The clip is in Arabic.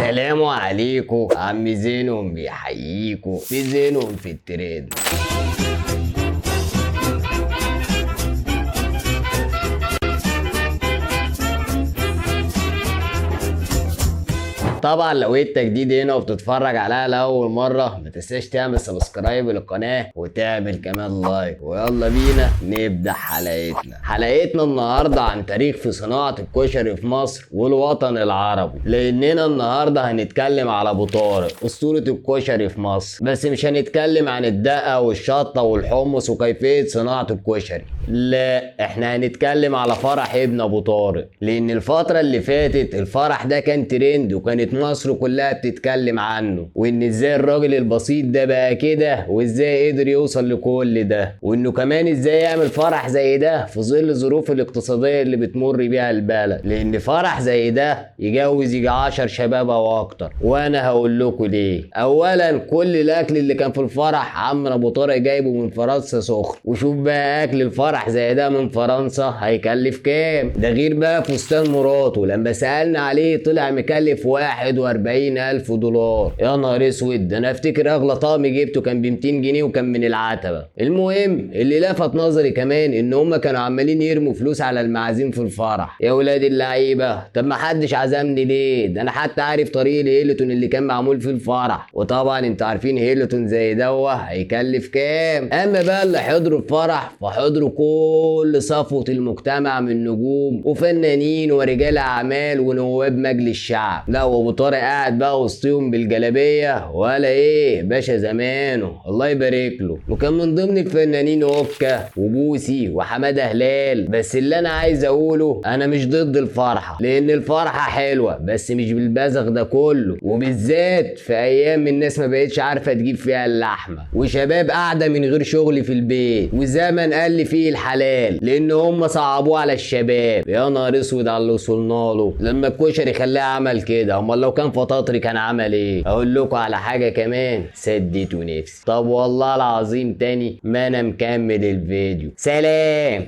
سلام عليكم، عم زينهم بيحييكم في زينهم في الترند. طبعا لو انت جديد هنا وبتتفرج عليها لاول مره ما تنساش تعمل سبسكرايب للقناه وتعمل كمان لايك، ويلا بينا نبدا حلقتنا النهارده عن تاريخ في صناعه الكشري في مصر والوطن العربي، لاننا النهارده هنتكلم على ابو طارق اسطوره الكشري في مصر. بس مش هنتكلم عن الدقه والشطه والحمص وكيفيه صناعه الكشري، لا احنا هنتكلم على فرح ابن ابو طارق، لان الفتره اللي فاتت الفرح ده كان ترند وكانت مصر كلها بتتكلم عنه، وان ازاي الراجل البسيط ده بقى كده وازاي قدر يوصل لكل ده، وانه كمان ازاي يعمل فرح زي ده في ظل الظروف الاقتصاديه اللي بتمر بيها البلد، لان فرح زي ده يجوز يجي 10 شباب او اكتر. وانا هقول لكم ليه. اولا كل الاكل اللي كان في الفرح عم ابو طارق جايبه من فرنسا سخن، وشوف بقى اكل الفرح زي ده من فرنسا هيكلف كام، ده غير بقى فستان مراته لما سالنا عليه طلع مكلف 41,000 دولار. يا نهار اسود، ده انا افتكر اغلى طقم جبته كان ب 200 جنيه وكان من العتبه. المهم اللي لفت نظري كمان ان هم كانوا عمالين يرموا فلوس على المعازيم في الفرح. يا ولاد اللعيبه، طب ما حدش عزمني ليه؟ ده انا حتى عارف طريق الهيلتون اللي كان معمول في الفرح، وطبعا انتوا عارفين هيلتون زي دوه هيكلف كام. اما بقى اللي حضروا الفرح فحضروا كل صفوه المجتمع من نجوم وفنانين ورجال اعمال ونواب مجلس الشعب. لا وابو طارق قاعد بقى وسطهم بالجلابيه ولا ايه باشا زمانه الله يبارك له. وكان من ضمن الفنانين اوكا وبوسي وحماده هلال. بس اللي انا عايز اقوله انا مش ضد الفرحه، لان الفرحه حلوه بس مش بالبذخ ده كله، وبالذات في ايام الناس ما بقتش عارفه تجيب فيها اللحمه، وشباب قاعده من غير شغل في البيت، وزمن قل فيه الحلال لان هم صعبوه على الشباب. يا نهار اسود على اللي وصلنا له لما الكشري خلاه عمل كده. امال لو كان فطاطري كان عمل ايه؟ اقول لكم على حاجه كمان سديتوا نفسي. طب والله العظيم تاني ما انا مكمل الفيديو. سلام.